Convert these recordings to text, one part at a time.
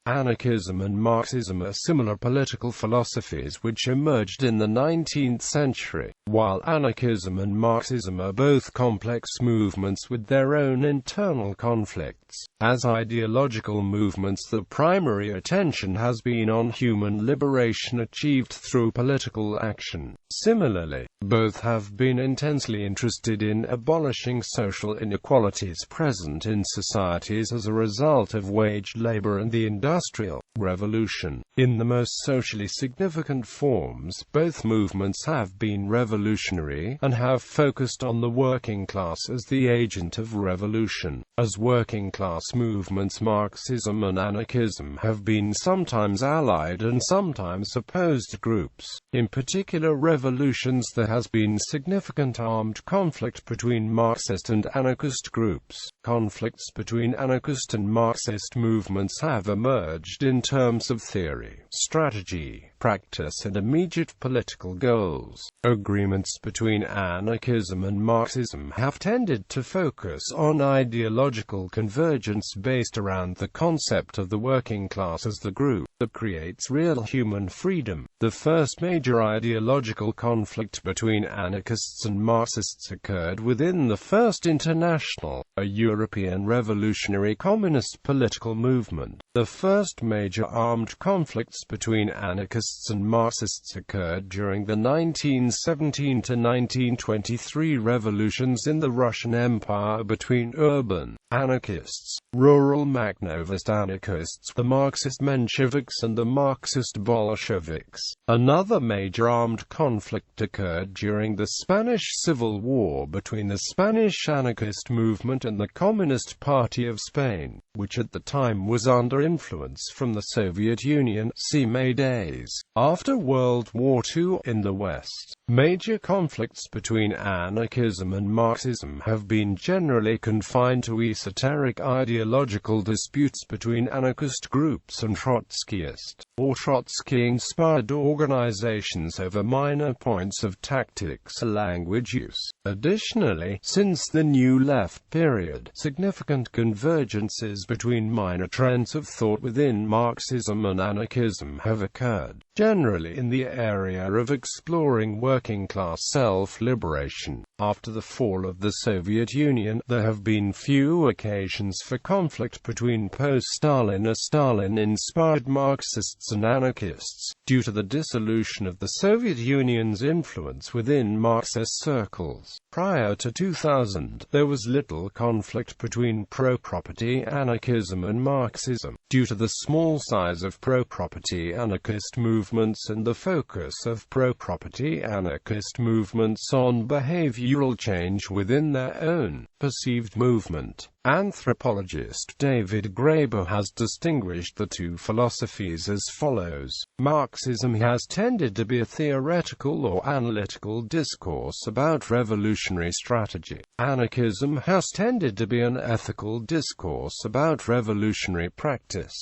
Anarchism and Marxism are similar political philosophies which emerged in the 19th century. While anarchism and Marxism are both complex movements with their own internal conflicts, as ideological movements the primary attention has been on human liberation achieved through political action. Similarly, both have been intensely interested in abolishing social inequalities present in societies as a result of wage labor and the Industrial Revolution. In the most socially significant forms, both movements have been revolutionary, and have focused on the working class as the agent of revolution. As working class movements, Marxism and anarchism have been sometimes allied and sometimes opposed groups. In particular revolutions, there has been significant armed conflict between Marxist and anarchist groups. Conflicts between anarchist and Marxist movements have emerged in terms of theory, strategy, practice and immediate political goals. Agreements between anarchism and Marxism have tended to focus on ideological convergence based around the concept of the working class as the group that creates real human freedom. The first major ideological conflict between anarchists and Marxists occurred within the First International, a European revolutionary communist political movement. The first major armed conflicts between anarchists and Marxists occurred during the 1917 to 1923 revolutions in the Russian Empire between urban anarchists, rural Makhnovist anarchists, the Marxist Mensheviks and the Marxist Bolsheviks. Another major armed conflict occurred during the Spanish Civil War between the Spanish anarchist movement and the Communist Party of Spain, which at the time was under influence from the Soviet Union. See May days. After World War II in the West, major conflicts between anarchism and Marxism have been generally confined to esoteric ideological disputes between anarchist groups and Trotskyist or Trotsky-inspired organizations over minor points of tactics or language use. Additionally, since the New Left period, significant convergences between minor trends of thought within Marxism and anarchism have occurred, generally in the area of exploring working-class self-liberation. After the fall of the Soviet Union, there have been few occasions for conflict between post-Stalin or Stalin-inspired Marxists and anarchists, due to the dissolution of the Soviet Union's influence within Marxist circles. Prior to 2000, there was little conflict between pro-property anarchism and Marxism, due to the small size of pro-property anarchist movements and the focus of pro-property anarchist movements on behavioral change within their own perceived movement. Anthropologist David Graeber has distinguished the two philosophies as follows. Marxism has tended to be a theoretical or analytical discourse about revolutionary strategy. Anarchism has tended to be an ethical discourse about revolutionary practice.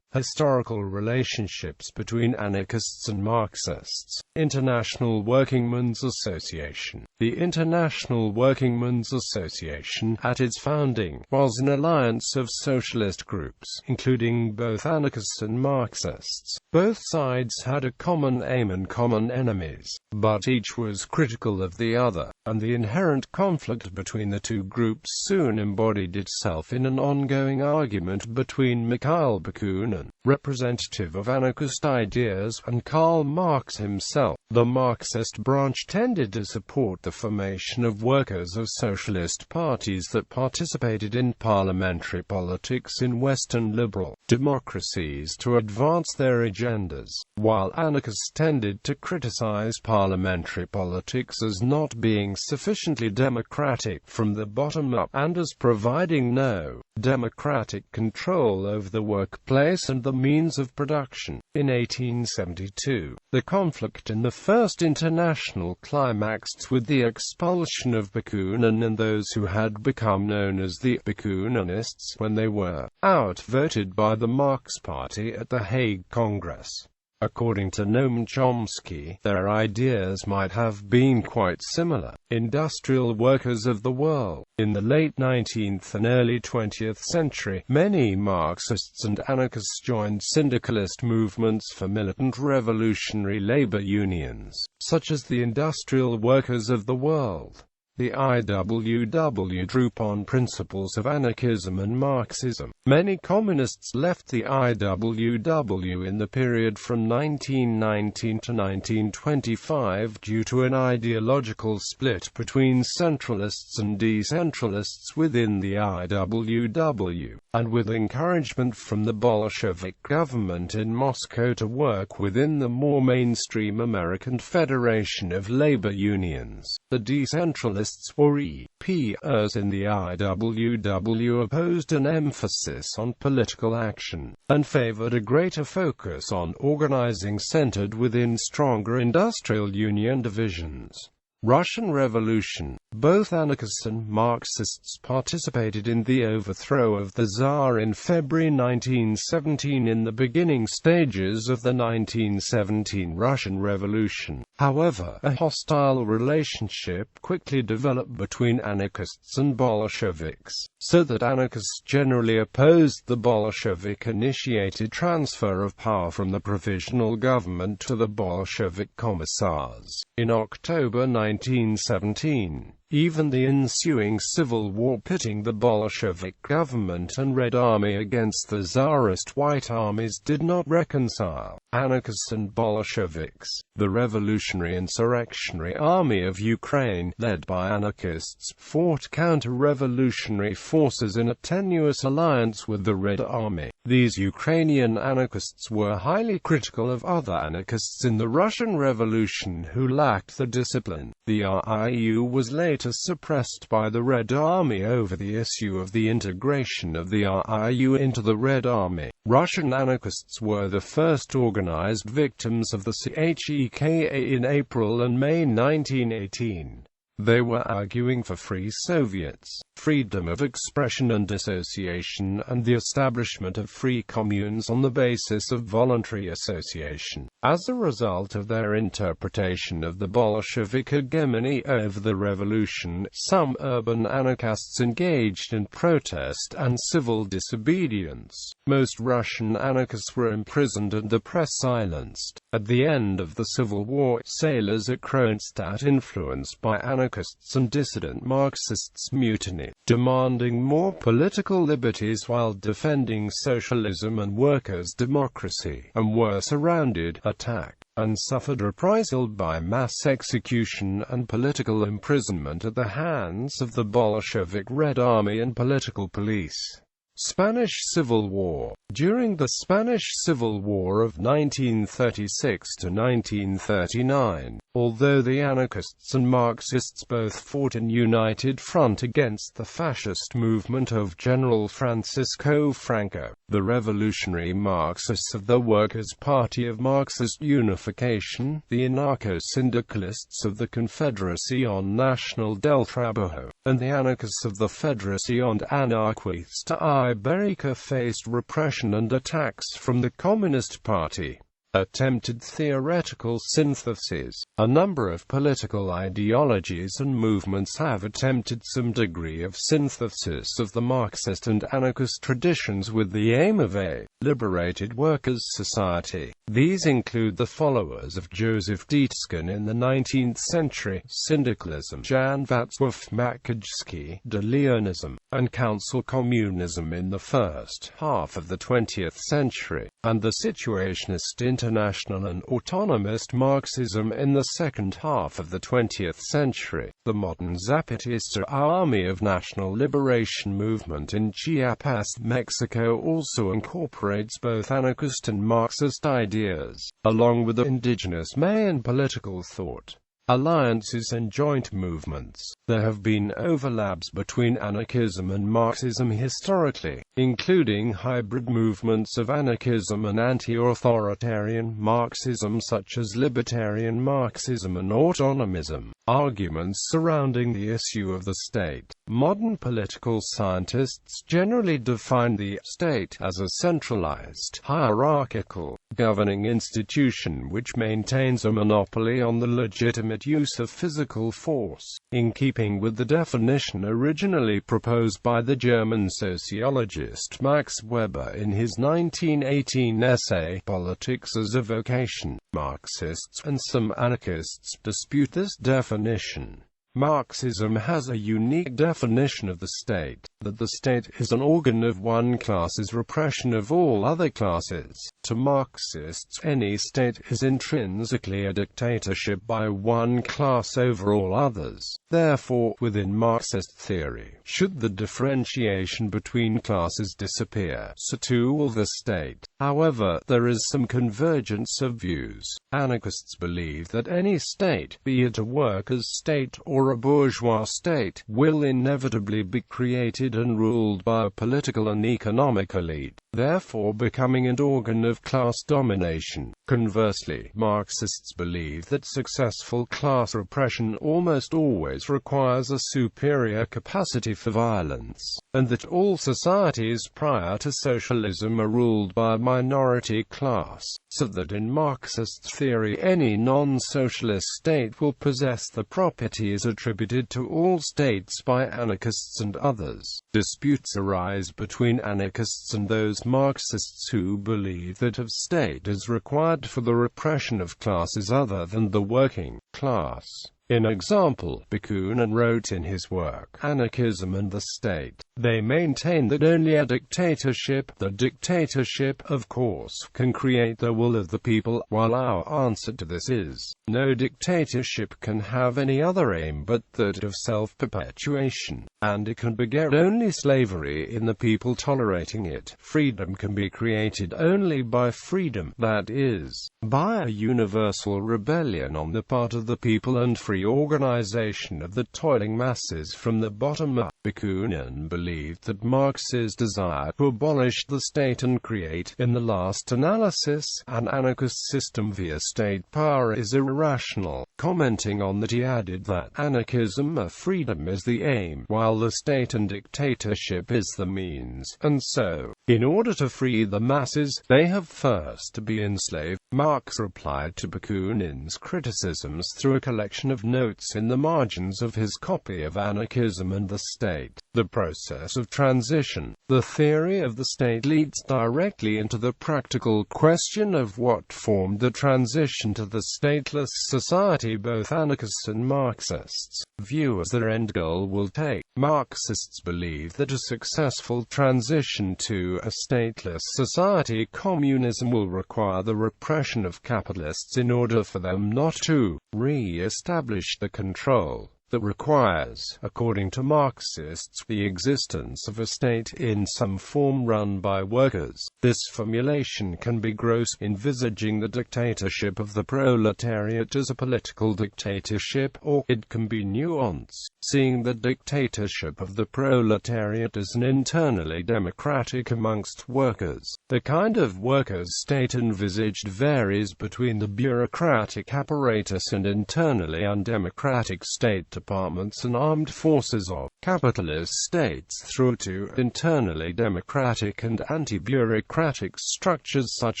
Historical relationships between anarchists and Marxists. International Workingmen's Association. The International Workingmen's Association, at its founding, was an alliance of socialist groups, including both anarchists and Marxists. Both sides had a common aim and common enemies, but each was critical of the other, and the inherent conflict between the two groups soon embodied itself in an ongoing argument between Mikhail Bakunin, representative of anarchist ideas, and Karl Marx himself. The Marxist branch tended to support the formation of workers of socialist parties that participated in parliamentary politics in Western liberal democracies to advance their agendas, while anarchists tended to criticize parliamentary politics as not being sufficiently democratic from the bottom up, and as providing no democratic control over the workplace and the means of production. In 1872, the conflict in the First International climaxed with the expulsion of Bakunin and those who had become known as the Bakuninists when they were outvoted by the Marx Party at the Hague Congress. According to Noam Chomsky, their ideas might have been quite similar. Industrial workers of the world. In the late 19th and early 20th century, many Marxists and anarchists joined syndicalist movements for militant revolutionary labor unions, such as the Industrial Workers of the World. The IWW drew upon principles of anarchism and Marxism. Many communists left the IWW in the period from 1919 to 1925 due to an ideological split between centralists and decentralists within the IWW, and with encouragement from the Bolshevik government in Moscow to work within the more mainstream American Federation of Labor Unions. The decentralists or EPers in the IWW opposed an emphasis on political action, and favored a greater focus on organizing centered within stronger industrial union divisions. Russian Revolution. Both anarchists and Marxists participated in the overthrow of the Tsar in February 1917 in the beginning stages of the 1917 Russian Revolution. However, a hostile relationship quickly developed between anarchists and Bolsheviks, so that anarchists generally opposed the Bolshevik-initiated transfer of power from the provisional government to the Bolshevik commissars. In October 1917, even the ensuing civil war pitting the Bolshevik government and Red Army against the Tsarist White armies did not reconcile anarchists and Bolsheviks. The Revolutionary Insurrectionary Army of Ukraine, led by anarchists, fought counter-revolutionary forces in a tenuous alliance with the Red Army. These Ukrainian anarchists were highly critical of other anarchists in the Russian Revolution who lacked the discipline. The RIU was later suppressed by the Red Army over the issue of the integration of the RIU into the Red Army. Russian anarchists were the first organized victims of the CHEKA in April and May 1918. They were arguing for free Soviets, freedom of expression and association, and the establishment of free communes on the basis of voluntary association. As a result of their interpretation of the Bolshevik hegemony over the revolution, some urban anarchists engaged in protest and civil disobedience. Most Russian anarchists were imprisoned and the press silenced. At the end of the Civil War, sailors at Kronstadt, influenced by anarchists and dissident Marxists, mutinied, demanding more political liberties while defending socialism and workers' democracy, and were surrounded, attacked, and suffered reprisal by mass execution and political imprisonment at the hands of the Bolshevik Red Army and political police. Spanish Civil War. During the Spanish Civil War of 1936 to 1939, although the anarchists and Marxists both fought in united front against the fascist movement of General Francisco Franco, the revolutionary Marxists of the Workers' Party of Marxist Unification, the anarcho-syndicalists of the Confederación Nacional del Trabajo, and the anarchists of the Federación Anarquista Ibérica faced repression and attacks from the Communist Party. Attempted theoretical synthesis. A number of political ideologies and movements have attempted some degree of synthesis of the Marxist and anarchist traditions with the aim of a liberated workers' society. These include the followers of Joseph Dietzken in the 19th century, syndicalism, Jan Václav Makajewski, de Leonism, and council communism in the first half of the 20th century, and the situationist international and autonomist Marxism in the second half of the 20th century. The modern Zapatista Army of National Liberation Movement in Chiapas, Mexico also incorporates both anarchist and Marxist ideas, along with the indigenous Mayan political thought. Alliances and joint movements. There have been overlaps between anarchism and Marxism historically, including hybrid movements of anarchism and anti-authoritarian Marxism such as libertarian Marxism and autonomism. Arguments surrounding the issue of the state. Modern political scientists generally define the state as a centralized, hierarchical, governing institution which maintains a monopoly on the legitimate use of physical force, in keeping with the definition originally proposed by the German sociologist Max Weber in his 1918 essay, Politics as a Vocation. Marxists and some anarchists dispute this definition. Marxism has a unique definition of the state, that the state is an organ of one class's repression of all other classes. To Marxists, any state is intrinsically a dictatorship by one class over all others. Therefore, within Marxist theory, should the differentiation between classes disappear, so too will the state. However, there is some convergence of views. Anarchists believe that any state, be it a workers' state or a bourgeois state, will inevitably be created and ruled by a political and economic elite, therefore becoming an organ of class domination. Conversely, Marxists believe that successful class repression almost always requires a superior capacity for violence, and that all societies prior to socialism are ruled by a minority class, so that in Marxist theory any non-socialist state will possess the properties attributed to all states by anarchists and others. Disputes arise between anarchists and those Marxists who believe that a state is required for the repression of classes other than the working class. In example, Bakunin wrote in his work, Anarchism and the State, they maintain that only a dictatorship, the dictatorship, of course, can create the will of the people, while our answer to this is, no dictatorship can have any other aim but that of self-perpetuation, and it can beget only slavery in the people tolerating it. Freedom can be created only by freedom, that is, by a universal rebellion on the part of the people and free organization of the toiling masses from the bottom up. Bakunin believed that Marx's desire to abolish the state and create, in the last analysis, an anarchist system via state power is irrational. Commenting on that, he added that anarchism or freedom is the aim, while the state and dictatorship is the means, and so, in order to free the masses, they have first to be enslaved. Marx replied to Bakunin's criticisms through a collection of notes in the margins of his copy of Anarchism and the State. The process of transition, the theory of the state, leads directly into the practical question of what formed the transition to the stateless society both anarchists and Marxists view as their end goal will take. Marxists believe that a successful transition to a stateless society, communism, will require the repression of capitalists in order for them not to re-establish the control that requires, according to Marxists, the existence of a state in some form run by workers. This formulation can be gross, envisaging the dictatorship of the proletariat as a political dictatorship, or it can be nuanced, seeing the dictatorship of the proletariat as an internally democratic amongst workers. The kind of workers' state envisaged varies between the bureaucratic apparatus and internally undemocratic state departments and armed forces of capitalist states, through to internally democratic and anti-bureaucratic structures such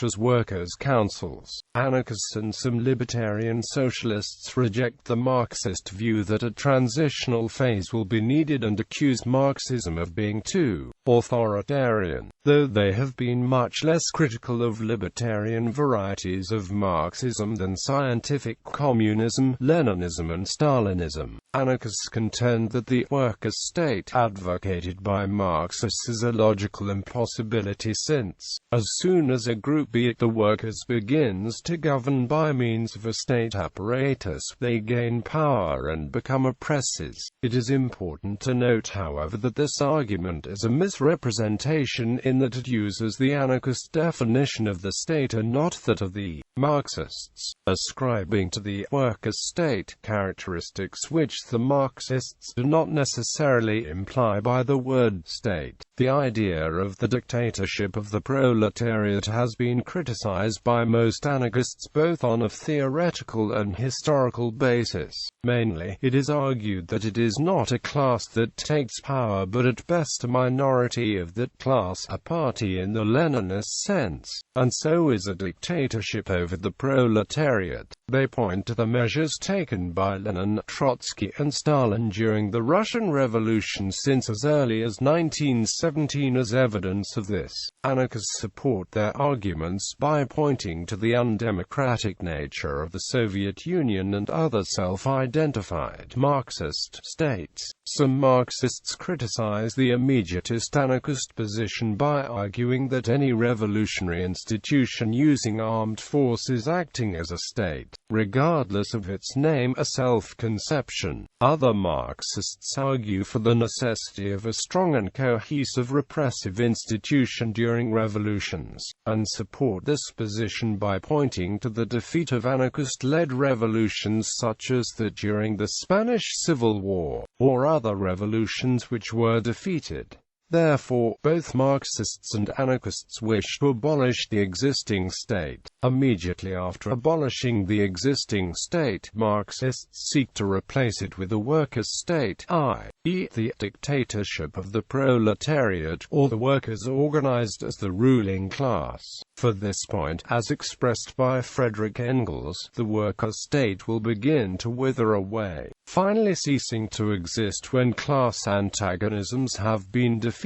as workers' councils. Anarchists and some libertarian socialists reject the Marxist view that a transitional phase will be needed and accuse Marxism of being too authoritarian, though they have been much less critical of libertarian varieties of Marxism than scientific communism, Leninism and Stalinism. Anarchists contend that the workers' state advocated by Marxists is a logical impossibility, since, as soon as a group, be it the workers, begins to govern by means of a state apparatus, they gain power and become oppressors. It is important to note, however, that this argument is a misrepresentation in that it uses the anarchist definition of the state and not that of the Marxists, ascribing to the workers' state characteristics which the Marxists do not necessarily imply by the word state. The idea of the dictatorship of the proletariat has been criticized by most anarchists both on a theoretical and historical basis. Mainly, it is argued that it is not a class that takes power but at best a minority of that class, a party in the Leninist sense, and so is a dictatorship over the proletariat. They point to the measures taken by Lenin, Trotsky and Stalin during the Russian Revolution since as early as 1917 as evidence of this. Anarchists support their arguments by pointing to the undemocratic nature of the Soviet Union and other self-identified Marxist states. Some Marxists criticize the immediatist anarchist position by arguing that any revolutionary institution using armed forces acting as a state, regardless of its name, a self-conception. Other Marxists argue for the necessity of a strong and cohesive repressive institution during revolutions, and support this position by pointing to the defeat of anarchist-led revolutions such as that during the Spanish Civil War, or other revolutions which were defeated. Therefore, both Marxists and anarchists wish to abolish the existing state. Immediately after abolishing the existing state, Marxists seek to replace it with a workers' state, i.e., the dictatorship of the proletariat, or the workers organized as the ruling class. For this point, as expressed by Friedrich Engels, the worker state will begin to wither away, finally ceasing to exist when class antagonisms have been defeated.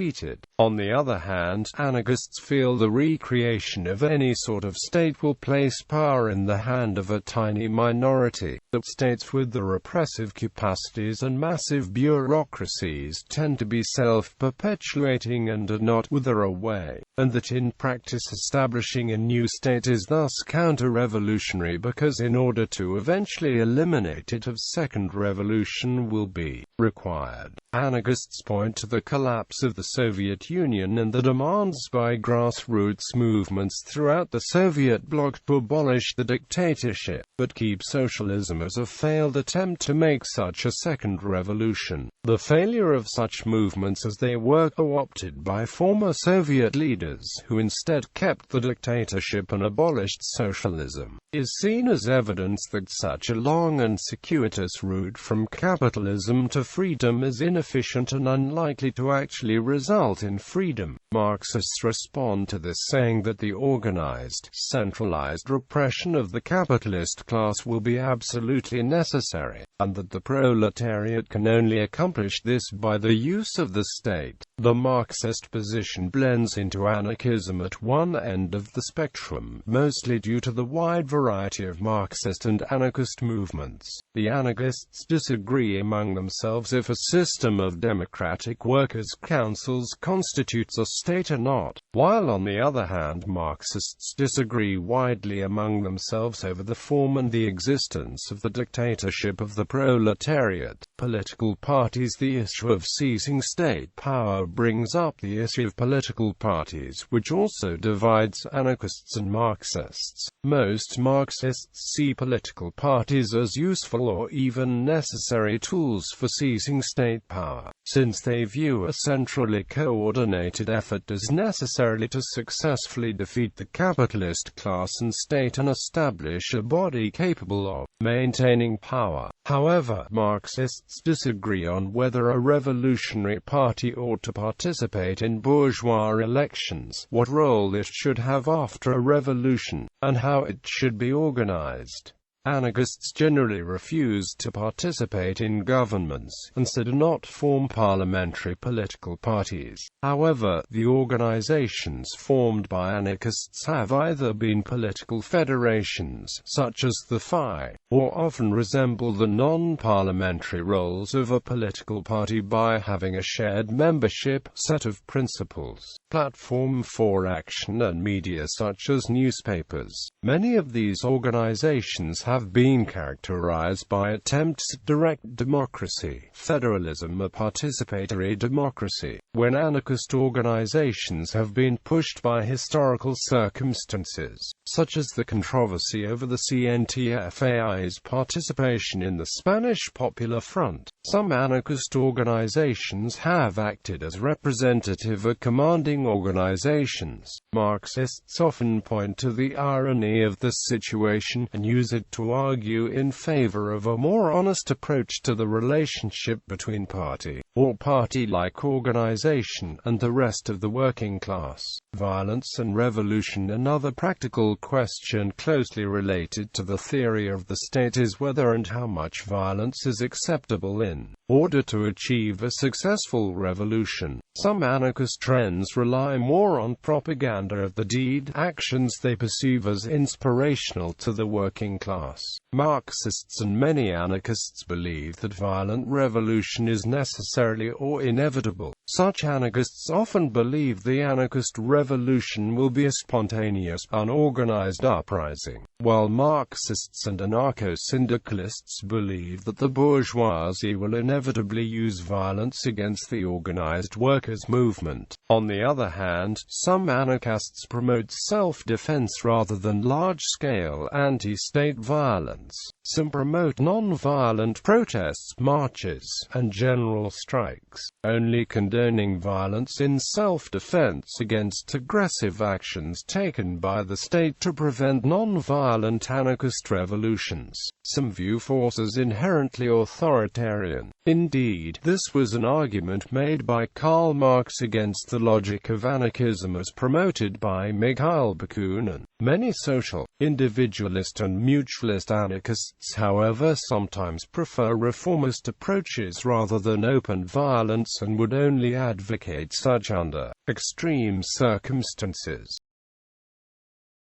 On the other hand, anarchists feel the recreation of any sort of state will place power in the hand of a tiny minority, that states with the repressive capacities and massive bureaucracies tend to be self-perpetuating and do not wither away, and that in practice establishing a new state is thus counter-revolutionary because in order to eventually eliminate it, a second revolution will be required. Anarchists point to the collapse of the Soviet Union and the demands by grassroots movements throughout the Soviet bloc to abolish the dictatorship, but keep socialism as a failed attempt to make such a second revolution. The failure of such movements as they were co-opted by former Soviet leaders who instead kept the dictatorship and abolished socialism, is seen as evidence that such a long and circuitous route from capitalism to freedom is inefficient and unlikely to actually result in freedom. Marxists respond to this saying that the organized, centralized repression of the capitalist class will be absolutely necessary, and that the proletariat can only accomplish this by the use of the state. The Marxist position blends into anarchism at one end of the spectrum, mostly due to the wide variety of Marxist and anarchist movements. The anarchists disagree among themselves if a system of democratic workers' councils constitutes a state or not, while on the other hand Marxists disagree widely among themselves over the form and the existence of the dictatorship of the proletariat. Political parties. The issue of seizing state power brings up the issue of political parties, which also divides anarchists and Marxists. Most Marxists see political parties as useful or even necessary tools for seizing state power, since they view a centrally coordinated effort as necessary to successfully defeat the capitalist class and state and establish a body capable of maintaining power. However, Marxists disagree on whether a revolutionary party ought to participate in bourgeois elections, what role it should have after a revolution, and how it should be organized. Anarchists generally refuse to participate in governments, and so do not form parliamentary political parties. However, the organizations formed by anarchists have either been political federations, such as the FI, or often resemble the non-parliamentary roles of a political party by having a shared membership, set of principles, platform for action and media such as newspapers. Many of these organizations have been characterized by attempts at direct democracy, federalism or participatory democracy, when anarchist organizations have been pushed by historical circumstances, such as the controversy over the CNTFAI legitimize participation in the Spanish Popular Front. Some anarchist organizations have acted as representative or commanding organizations. Marxists often point to the irony of this situation, and use it to argue in favor of a more honest approach to the relationship between party, or party-like organization, and the rest of the working class. Violence and revolution. Another practical question closely related to the theory of the state is whether and how much violence is acceptable in order to achieve a successful revolution. Some anarchist trends rely more on propaganda of the deed, actions they perceive as inspirational to the working class. Marxists and many anarchists believe that violent revolution is necessarily or inevitable. Such anarchists often believe the anarchist revolution will be a spontaneous, unorganized uprising, while Marxists and anarcho-syndicalists believe that the bourgeoisie will inevitably use violence against the organized workers' movement. On the other hand, some anarchists promote self-defense rather than large-scale anti-state violence. Some promote non-violent protests, marches, and general strikes, only condoning violence in self-defense against aggressive actions taken by the state to prevent non-violent anarchist revolutions. Some view force as inherently authoritarian. Indeed, this was an argument made by Karl Marx against the logic of anarchism as promoted by Mikhail Bakunin. Many social, individualist and mutualist anarchists, however, sometimes prefer reformist approaches rather than open violence and would only advocate such under extreme circumstances.